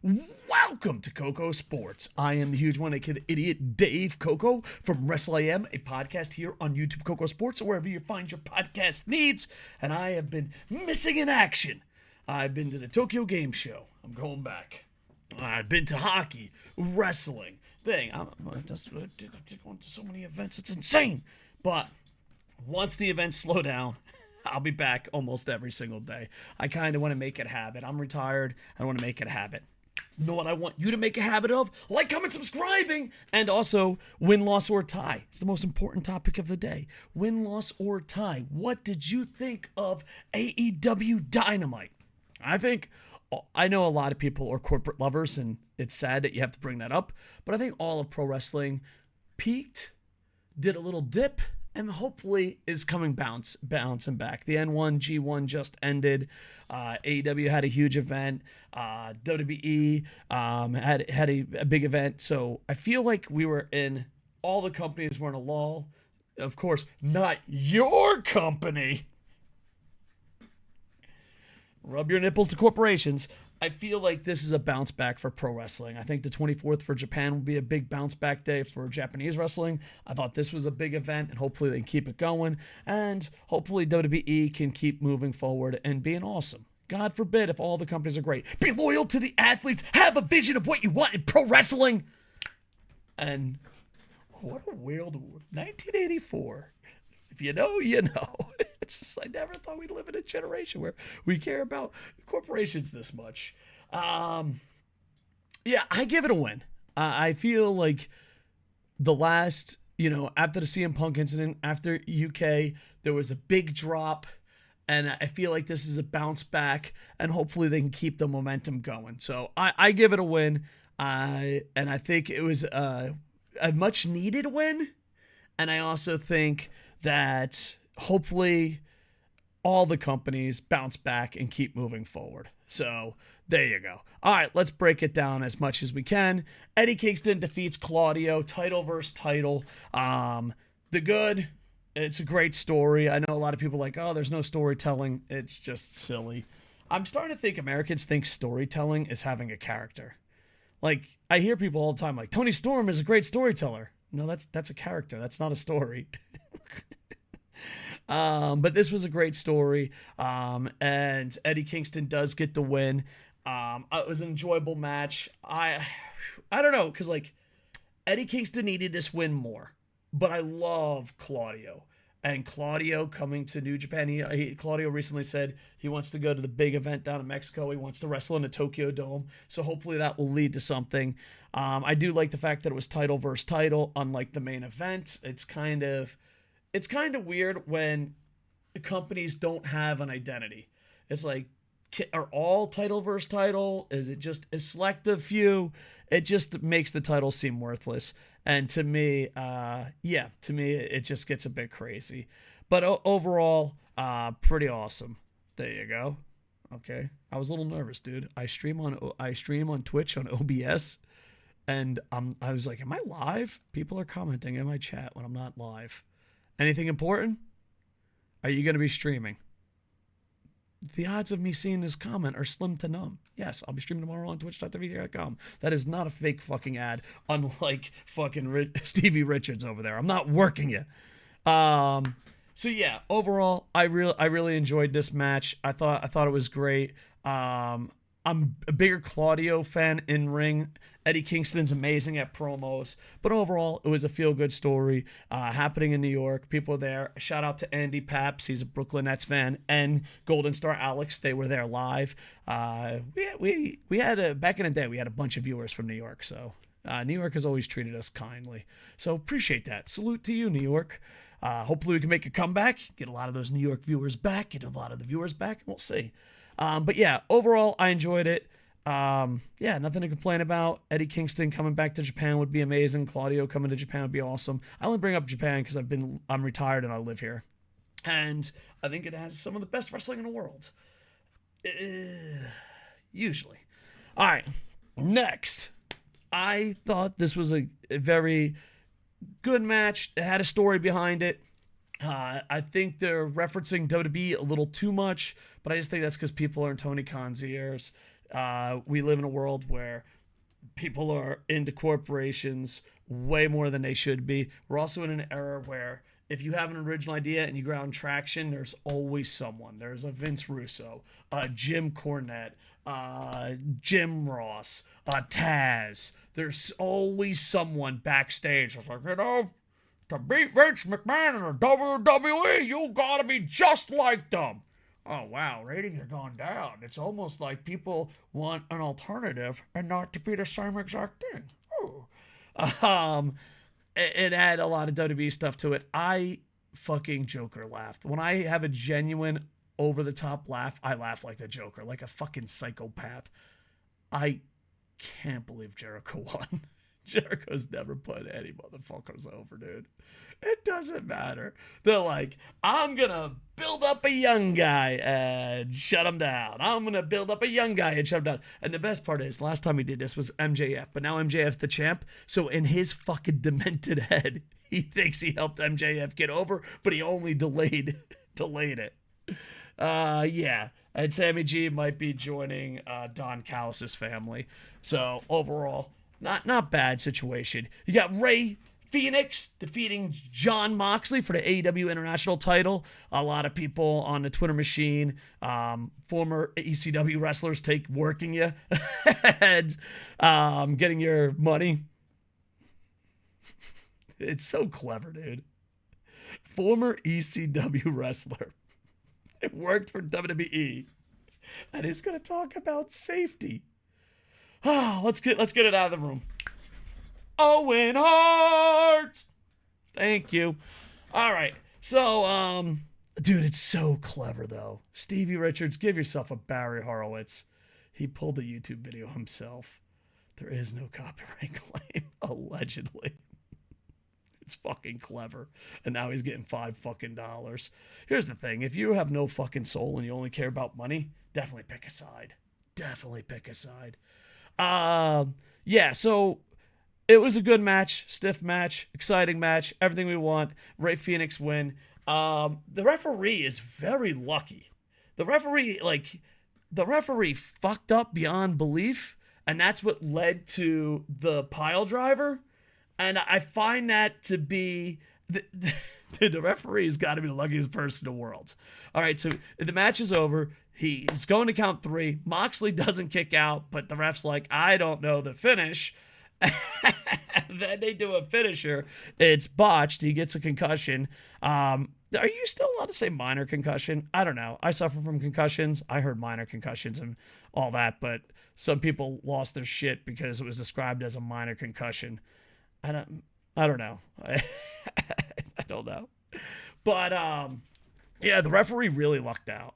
Welcome to KocoSports. I am the huge one-kid idiot Dave Koco from Wrestle AM, a podcast here on YouTube, KocoSports, or wherever you find your podcast needs. And I have been missing in action. I've been to the Tokyo Game Show. I'm going back. I've been to hockey, wrestling, I'm just going to so many events. It's insane. But once the events slow down, I'll be back almost every single day. I kind of want to make it a habit. I'm retired. I want to make it a habit. You know what I want you to make a habit of? Like, comment, subscribing, and also win, loss, or tie. It's the most important topic of the day. Win, loss, or tie. What did you think of AEW Dynamite? I know a lot of people are corporate lovers, and it's sad that you have to bring that up, but I think all of pro wrestling peaked, did a little dip, and hopefully is coming bouncing back. The N1, G1 just ended. AEW had a huge event. WWE had a big event. So I feel like all the companies were in a lull. Of course, not your company. Rub your nipples to corporations. I feel like this is a bounce back for pro wrestling. I think the 24th for Japan will be a big bounce back day for Japanese wrestling. I thought this was a big event, and hopefully they can keep it going. And hopefully WWE can keep moving forward and being awesome. God forbid if all the companies are great. Be loyal to the athletes. Have a vision of what you want in pro wrestling. And what a wild 1984. If you know, you know. It's just, I never thought we'd live in a generation where we care about corporations this much. Yeah, I give it a win. I feel like the last, after the CM Punk incident, after UK, there was a big drop, and I feel like this is a bounce back, and hopefully they can keep the momentum going. So I give it a win, and I think it was a much needed win, and I also think that hopefully all the companies bounce back and keep moving forward. So there you go. All right, let's break it down as much as we can. Eddie Kingston defeats Claudio, title versus title. It's a great story. I know a lot of people are like, oh, there's no storytelling. It's just silly. I'm starting to think Americans think storytelling is having a character. Like, I hear people all the time like, Tony Storm is a great storyteller. No, that's a character. That's not a story. But this was a great story. And Eddie Kingston does get the win. It was an enjoyable match. I don't know, because like Eddie Kingston needed this win more, but I love Claudio. And Claudio coming to New Japan. Claudio recently said he wants to go to the big event down in Mexico. He wants to wrestle in the Tokyo Dome. So hopefully that will lead to something. I do like the fact that it was title versus title, unlike the main event. It's kind of weird when companies don't have an identity. It's like, are all title versus title? Is it just a selective few? It just makes the title seem worthless. And to me, it just gets a bit crazy. But overall, pretty awesome. There you go. Okay. I was a little nervous, dude. I stream on Twitch on OBS, and I was like, am I live? People are commenting in my chat when I'm not live. Anything important? Are you going to be streaming? The odds of me seeing this comment are slim to none. Yes, I'll be streaming tomorrow on twitch.tv.com. That is not a fake fucking ad, unlike fucking Stevie Richards over there. I'm not working it. So yeah, overall, I really enjoyed this match. I thought it was great. I'm a bigger Claudio fan in ring. Eddie Kingston's amazing at promos. But overall, it was a feel-good story happening in New York. People were there. Shout out to Andy Paps. He's a Brooklyn Nets fan. And Golden Star Alex. They were there live. We had back in the day, we had a bunch of viewers from New York. So New York has always treated us kindly. So appreciate that. Salute to you, New York. Hopefully we can make a comeback. Get a lot of those New York viewers back. Get a lot of the viewers back. We'll see. But yeah, overall, I enjoyed it. Nothing to complain about. Eddie Kingston coming back to Japan would be amazing. Claudio coming to Japan would be awesome. I only bring up Japan because I'm retired and I live here. And I think it has some of the best wrestling in the world. Usually. All right, next. I thought this was a very good match. It had a story behind it. I think they're referencing WWE a little too much, but I just think that's because people are in Tony Khan's ears. We live in a world where people are into corporations way more than they should be. We're also in an era where if you have an original idea and you ground traction, there's always someone. There's a Vince Russo, Jim Cornette, Jim Ross, Taz. There's always someone backstage. It's like, to beat Vince McMahon in the WWE, you gotta be just like them. Oh, wow, ratings are going down. It's almost like people want an alternative and not to be the same exact thing. Ooh. It had a lot of WWE stuff to it. I fucking Joker laughed. When I have a genuine over-the-top laugh, I laugh like the Joker, like a fucking psychopath. I can't believe Jericho won. Jericho's never put any motherfuckers over, dude. It doesn't matter. They're like, I'm going to build up a young guy and shut him down. I'm going to build up a young guy and shut him down. And the best part is, last time he did this was MJF, but now MJF's the champ. So in his fucking demented head, he thinks he helped MJF get over, but he only delayed it. Yeah. And Sammy G might be joining Don Callis' family. So overall, not bad situation. You got Ray Phoenix defeating Jon Moxley for the AEW International title. A lot of people on the Twitter machine, former ECW wrestlers, working you and getting your money. It's so clever, dude. Former ECW wrestler. It worked for WWE. And he's going to talk about safety. Let's get it out of the room. Owen Hart. Thank you. All right. So, dude, it's so clever, though. Stevie Richards, give yourself a Barry Horowitz. He pulled a YouTube video himself. There is no copyright claim, allegedly. It's fucking clever. And now he's getting $5 fucking. Here's the thing. If you have no fucking soul and you only care about money, definitely pick a side. Yeah, so it was a good match, stiff match, exciting match, everything we want. Ray Phoenix win. The referee is very lucky. The referee fucked up beyond belief, and that's what led to the pile driver. And I find that to be the referee's got to be the luckiest person in the world. All right, so the match is over. He's going to count 3. Moxley doesn't kick out, but the ref's like, I don't know the finish. Then they do a finisher. It's botched. He gets a concussion. Are you still allowed to say minor concussion? I don't know. I suffer from concussions. I heard minor concussions and all that, but some people lost their shit because it was described as a minor concussion. I don't know. I don't know. But yeah, the referee really lucked out.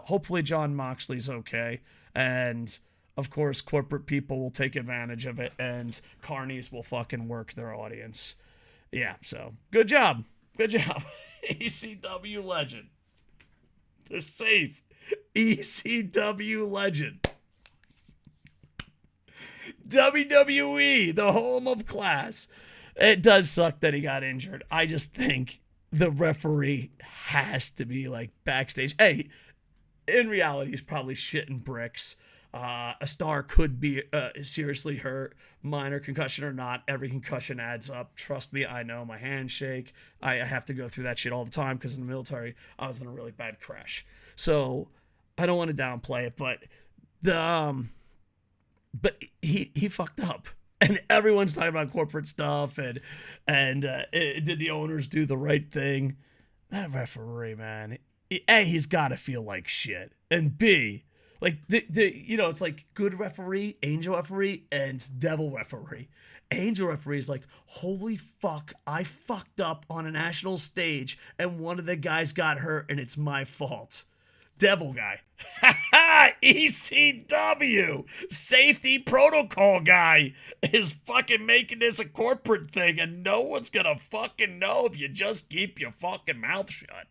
Hopefully Jon Moxley's okay. And of course, corporate people will take advantage of it and carnies will fucking work their audience. Yeah, so good job. ECW legend. They're safe. ECW legend. WWE, the home of class. It does suck that he got injured. I just think the referee has to be like backstage. Hey, in reality, he's probably shitting bricks. A star could be seriously hurt, minor concussion or not. Every concussion adds up. Trust me, I know. My hands shake. I have to go through that shit all the time because in the military, I was in a really bad crash. So I don't want to downplay it, but he fucked up. And everyone's talking about corporate stuff and did the owners do the right thing? That referee, man. A, he's got to feel like shit. And B, like, it's like good referee, angel referee, and devil referee. Angel referee is like, holy fuck, I fucked up on a national stage and one of the guys got hurt and it's my fault. Devil guy. ECW safety protocol guy is fucking making this a corporate thing and no one's gonna fucking know if you just keep your fucking mouth shut.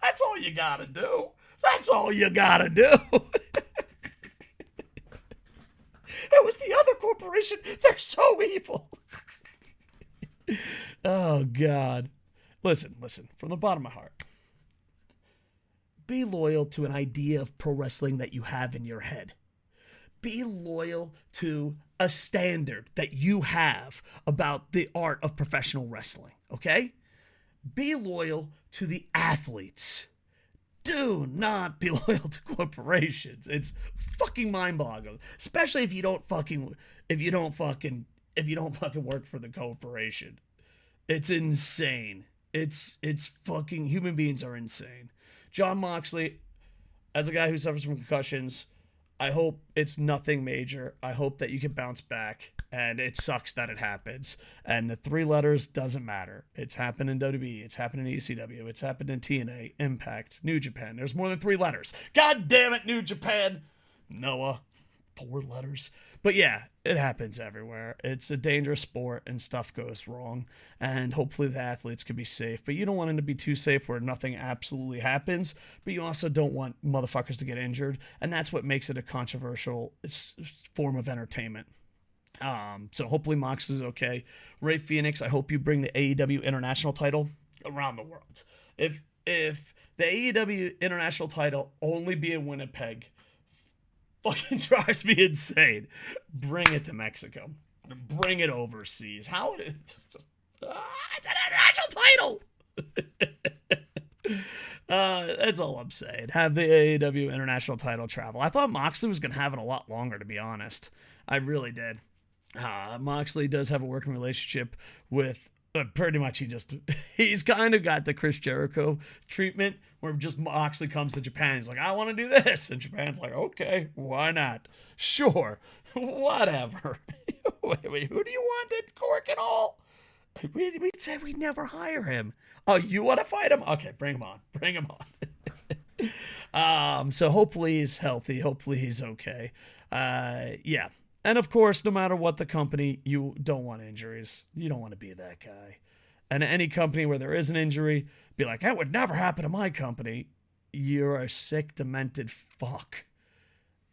That's all you gotta do. It was the other corporation. They're so evil. Oh, God. Listen, from the bottom of my heart. Be loyal to an idea of pro wrestling that you have in your head. Be loyal to a standard that you have about the art of professional wrestling, okay? Be loyal to the athletes. Do not be loyal to corporations. It's fucking mind-boggling, especially if you don't fucking work for the corporation. It's insane. It's fucking, human beings are insane. Jon Moxley, as a guy who suffers from concussions, I hope it's nothing major. I hope that you can bounce back, and it sucks that it happens. And the 3 letters doesn't matter. It's happened in WWE. It's happened in ECW. It's happened in TNA, Impact, New Japan. There's more than 3 letters. God damn it, New Japan. Noah, 4 letters. But yeah, it happens everywhere. It's a dangerous sport, and stuff goes wrong. And hopefully the athletes can be safe. But you don't want them to be too safe where nothing absolutely happens. But you also don't want motherfuckers to get injured. And that's what makes it a controversial form of entertainment. So hopefully Mox is okay. Ray Phoenix, I hope you bring the AEW International title around the world. If the AEW International title only be in Winnipeg, fucking drives me insane. Bring it to Mexico. Bring it overseas. How it just it's an international title. That's all I'm saying. Have the AEW International title travel. I thought Moxley was gonna have it a lot longer, to be honest. I really did. Moxley does have a working relationship with pretty much he's kind of got the Chris Jericho treatment where just Moxley comes to Japan. He's like, I want to do this. And Japan's like, okay, why not? Sure, whatever. wait, who do you want at Cork and all? We said we'd never hire him. Oh, you want to fight him? Okay, bring him on. Bring him on. So hopefully he's healthy. Hopefully he's okay. Yeah. And of course, no matter what the company, you don't want injuries. You don't want to be that guy. And any company where there is an injury, be like, that would never happen to my company. You're a sick, demented fuck.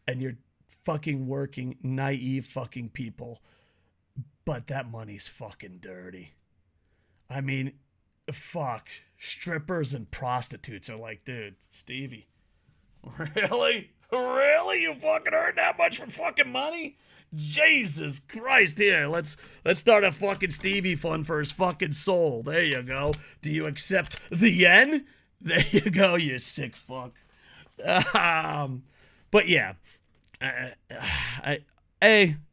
And you're fucking working naive fucking people. But that money's fucking dirty. I mean, fuck. Strippers and prostitutes are like, dude, Stevie. Really? Really? You fucking earned that much for fucking money? Jesus Christ, here, let's start a fucking Stevie fund for his fucking soul. There you go. Do you accept the yen? There you go, you sick fuck. But yeah.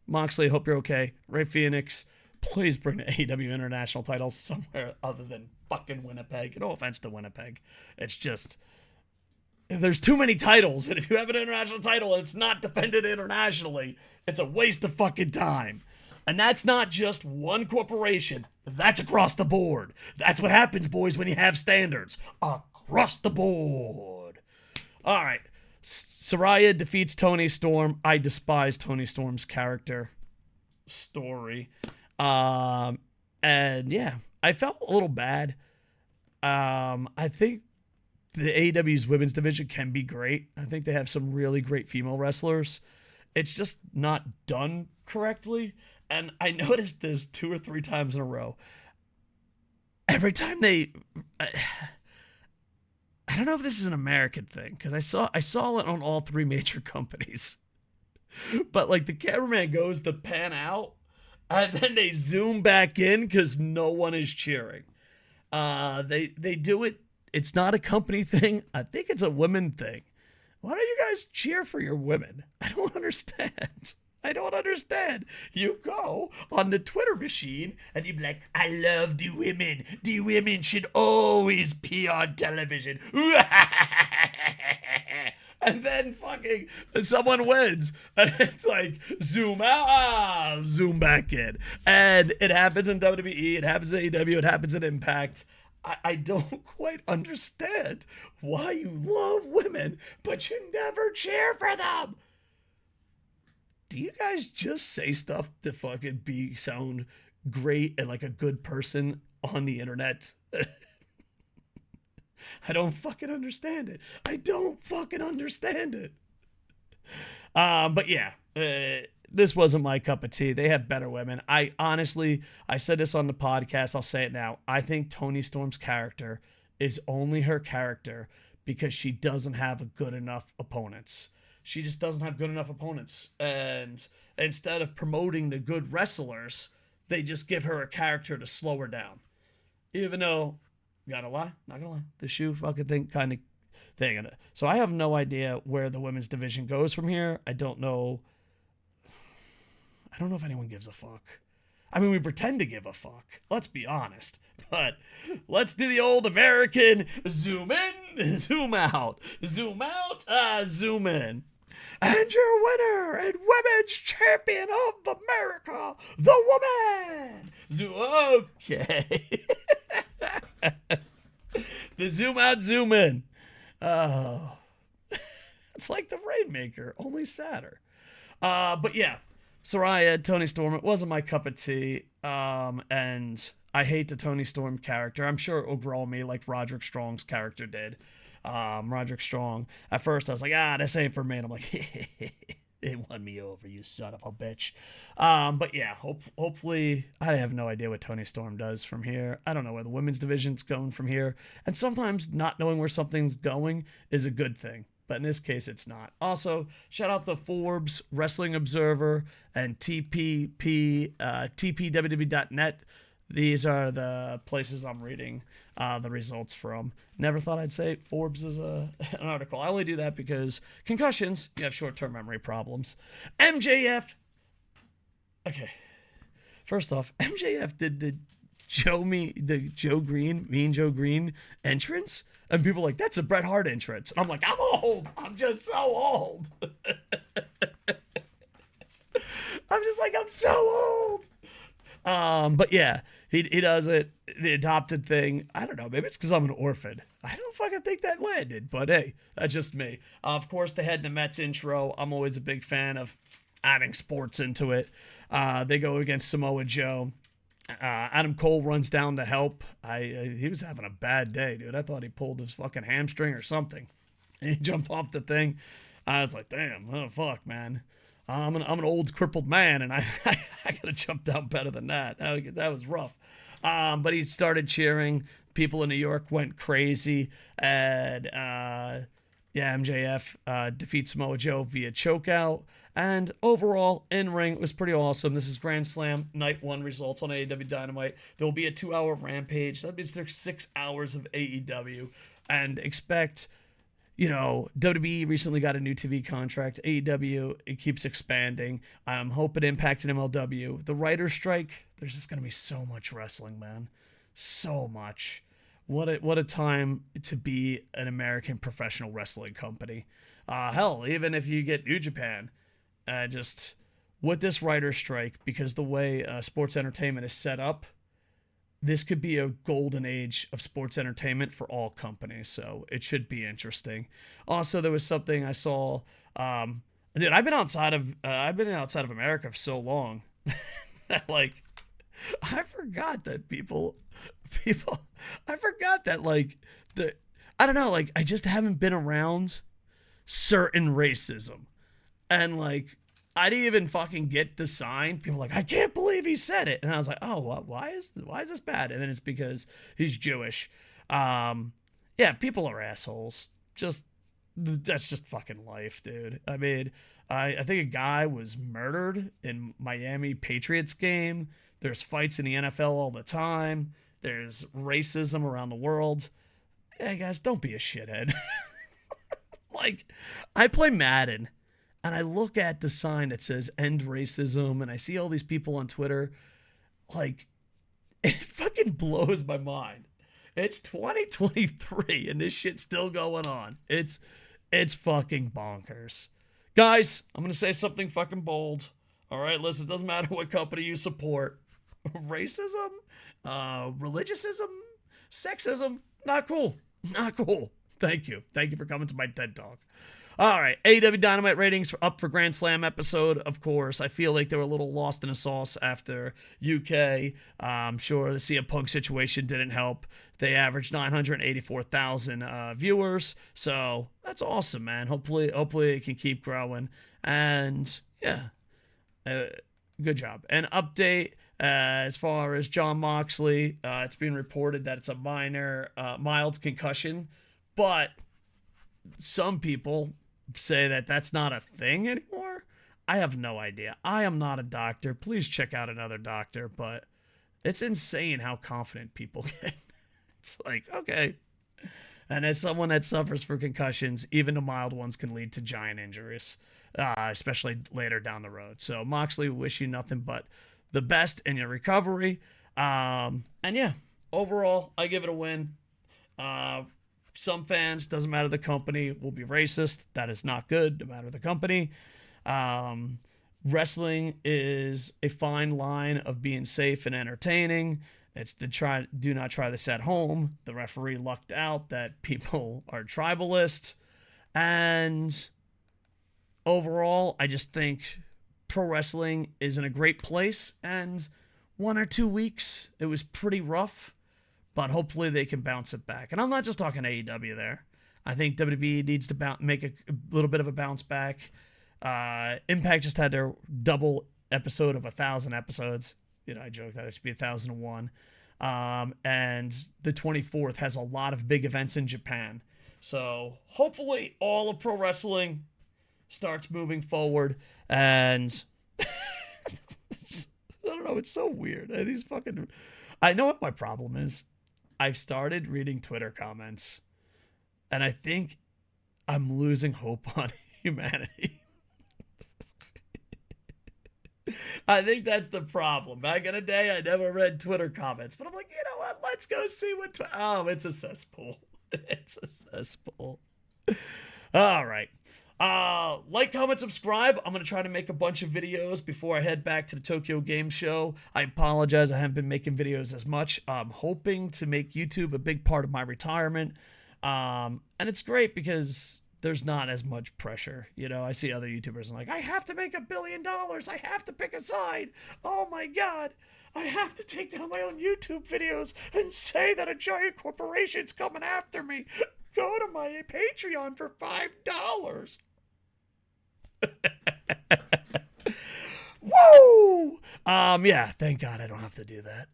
Moxley, hope you're okay. Ray Phoenix, please bring the AEW International title somewhere other than fucking Winnipeg. No offense to Winnipeg. It's just, there's too many titles, and if you have an international title and it's not defended internationally, it's a waste of fucking time. And that's not just one corporation. That's across the board. That's what happens, boys, when you have standards. Across the board. All right. Saraya defeats Toni Storm. I despise Toni Storm's character story. And yeah, I felt a little bad. I think the AEW's women's division can be great. I think they have some really great female wrestlers. It's just not done correctly. And I noticed this 2 or 3 times in a row. Every time I don't know if this is an American thing, because I saw it on all 3 major companies. But like the cameraman goes to pan out, and then they zoom back in because no one is cheering. They do it. It's not a company thing. I think it's a women thing. Why don't you guys cheer for your women? I don't understand. You go on the Twitter machine and you be like, I love the women. The women should always be on television. And then fucking someone wins. And it's like, zoom out, zoom back in. And it happens in WWE. It happens in AEW. It happens in Impact. I don't quite understand why you love women, but you never cheer for them. Do you guys just say stuff to fucking sound great and like a good person on the internet? I don't fucking understand it. But yeah, this wasn't my cup of tea. They have better women. I said this on the podcast. I'll say it now. I think Toni Storm's character is only her character because she doesn't have good enough opponents. She just doesn't have good enough opponents. And instead of promoting the good wrestlers, they just give her a character to slow her down. Even though, not gonna lie, the shoe fucking thing kind of thing. So I have no idea where the women's division goes from here. I don't know if anyone gives a fuck. I mean, we pretend to give a fuck. Let's be honest. But let's do the old American zoom in, zoom out, zoom out, zoom in. And your winner and women's champion of America, the woman. Okay. The zoom out, zoom in. Oh. It's like the Rainmaker, only sadder. But yeah. Saraya, Toni Storm, it wasn't my cup of tea, and I hate the Toni Storm character. I'm sure it will grow on me like Roderick Strong's character did. Roderick Strong, at first I was like, this ain't for me, and I'm like, it won me over, you son of a bitch. But yeah, hopefully, I have no idea what Toni Storm does from here. I don't know where the women's division's going from here, and sometimes not knowing where something's going is a good thing. But in this case, it's not. Also, shout out to Forbes, Wrestling Observer, and TPWW.net. These are the places I'm reading the results from. Never thought I'd say Forbes is an article. I only do that because concussions, you have short-term memory problems. MJF. Okay. First off, MJF did the Mean Joe Green entrance. And people are like, that's a Bret Hart entrance. I'm like, I'm old. I'm just so old. I'm just like, I'm so old. But yeah, he does it. The adopted thing. I don't know. Maybe it's because I'm an orphan. I don't fucking think that landed. But hey, that's just me. Of course, they had the Mets intro. I'm always a big fan of adding sports into it. They go against Samoa Joe. Adam Cole runs down to help. He was having a bad day, dude. I thought he pulled his fucking hamstring or something. And he jumped off the thing. I was like, damn, oh fuck, man. I'm an old crippled man, and I gotta jump down better than that. That was rough. But he started cheering. People in New York went crazy, and MJF defeats Samoa Joe via chokeout. And overall, in-ring was pretty awesome. This is Grand Slam, Night 1 results on AEW Dynamite. There will be a 2-hour Rampage. That means there's 6 hours of AEW. And expect, WWE recently got a new TV contract. AEW, it keeps expanding. I'm hoping Impact and MLW. The writer's strike, there's just going to be so much wrestling, man. So much. What a time to be an American professional wrestling company. Hell, even if you get New Japan, just with this writer's strike, because the way sports entertainment is set up, this could be a golden age of sports entertainment for all companies. So it should be interesting. Also, there was something I saw. Dude, I've been outside of America for so long that I forgot that I forgot that I don't know, I just haven't been around certain racism. And I didn't even fucking get the sign. People were like, I can't believe he said it. And I was like, oh, why is this bad? And then it's because he's Jewish. Yeah, people are assholes. That's just fucking life, dude. I mean, I think a guy was murdered in Miami Patriots game. There's fights in the NFL all the time. There's racism around the world. Hey, guys, don't be a shithead. I play Madden, and I look at the sign that says end racism, and I see all these people on Twitter. It fucking blows my mind. It's 2023, and this shit's still going on. It's fucking bonkers. Guys, I'm going to say something fucking bold. All right, listen, it doesn't matter what company you support. Racism, religiosism, sexism, not cool. Not cool. Thank you. Thank you for coming to my TED Talk. All right, AEW Dynamite ratings up for Grand Slam episode. Of course, I feel like they were a little lost in the sauce after UK. I'm sure the CM Punk situation didn't help. They averaged 984,000 viewers, so that's awesome, man. Hopefully it can keep growing. And yeah, good job. An update as far as Jon Moxley. It's being reported that it's a mild concussion, but some people say that that's not a thing anymore. I have no idea. I am not a doctor. Please check out another doctor, but it's insane how confident people get. It's like, okay. And as someone that suffers from concussions, even the mild ones can lead to giant injuries, especially later down the road. So Moxley, wish you nothing but the best in your recovery. And yeah, overall, I give it a win. Some fans, doesn't matter the company, will be racist. That is not good, no matter the company. Wrestling is a fine line of being safe and entertaining. It's do not try this at home. The referee lucked out that people are tribalist. And overall, I just think pro wrestling is in a great place. And 1 or 2 weeks, it was pretty rough. But hopefully they can bounce it back. And I'm not just talking AEW there. I think WWE needs to make a little bit of a bounce back. Impact just had their double episode of 1,000 episodes. I joke that it should be 1,001. And the 24th has a lot of big events in Japan. So hopefully all of pro wrestling starts moving forward. And I don't know, it's so weird. I know what my problem is. I've started reading Twitter comments, and I think I'm losing hope on humanity. I think that's the problem. Back in the day, I never read Twitter comments, but I'm like, you know what? Let's go see what... Oh, it's a cesspool. It's a cesspool. All right. Like, comment, subscribe. I'm going to try to make a bunch of videos before I head back to the Tokyo Game Show. I apologize. I haven't been making videos as much. I'm hoping to make YouTube a big part of my retirement. And it's great because there's not as much pressure. I see other YouTubers and like, I have to make $1 billion. I have to pick a side. Oh my God. I have to take down my own YouTube videos and say that a giant corporation's coming after me. Go to my Patreon for $5. Woo! Yeah, thank God I don't have to do that.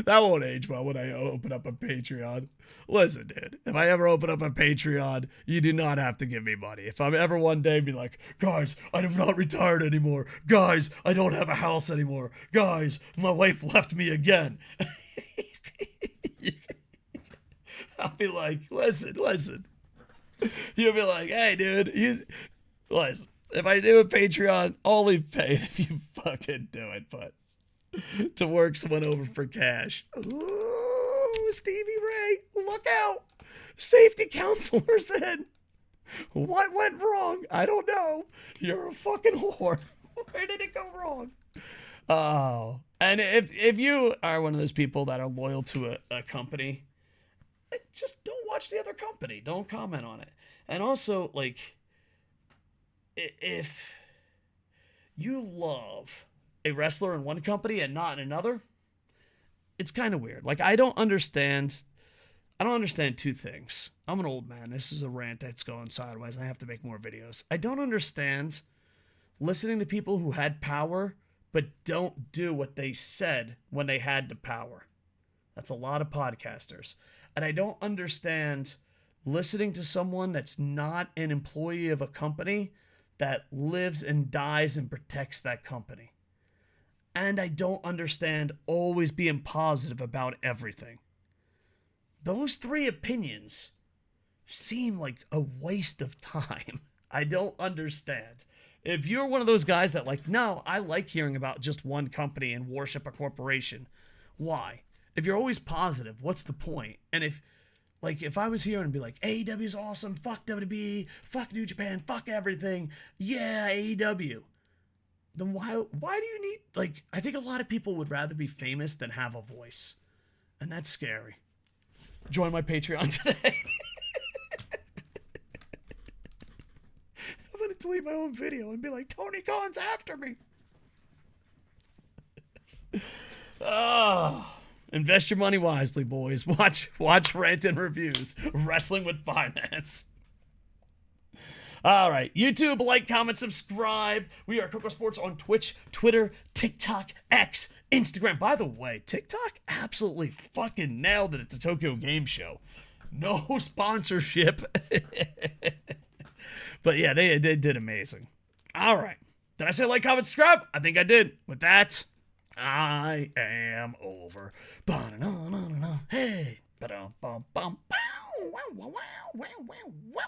That won't age well when I open up a Patreon. Listen, dude, if I ever open up a Patreon, you do not have to give me money. If I'm ever one day be like, guys, I am not retired anymore. Guys, I don't have a house anymore. Guys, my wife left me again. I'll be like, listen. You'll be like, hey, dude, listen, if I do a Patreon, I'll leave paid if you fucking do it, but to work someone over for cash. Ooh, Stevie Ray, look out. Safety counselor's in. What went wrong? I don't know. You're a fucking whore. Where did it go wrong? Oh, and if you are one of those people that are loyal to a company, just don't watch the other company. Don't comment on it. And also, like, if you love a wrestler in one company and not in another, it's kind of weird. Like, I don't understand 2 things. I'm an old man. This is a rant that's going sideways. I have to make more videos. I don't understand listening to people who had power but don't do what they said when they had the power. That's a lot of podcasters. And I don't understand listening to someone that's not an employee of a company that lives and dies and protects that company. And I don't understand always being positive about everything. Those 3 opinions seem like a waste of time. I don't understand. If you're one of those guys that like, no, I like hearing about just one company and worship a corporation. Why? If you're always positive, what's the point? And if I was here and be like, AEW's awesome, fuck WWE, fuck New Japan, fuck everything, yeah, AEW. Then why do you need, like, I think a lot of people would rather be famous than have a voice. And that's scary. Join my Patreon today. I'm going to delete my own video and be like, Tony Khan's after me. Invest your money wisely, boys. Watch Rant and Reviews. Wrestling with Finance. All right. YouTube, like, comment, subscribe. We are KocoSports on Twitch, Twitter, TikTok, X, Instagram. By the way, TikTok absolutely fucking nailed it at the Tokyo Game Show. No sponsorship. But yeah, they did amazing. All right. Did I say like, comment, subscribe? I think I did. With that, I am over. Hey. Ba-dum, bum, bum, bow, wow, wow, wow, wow, wow, wow.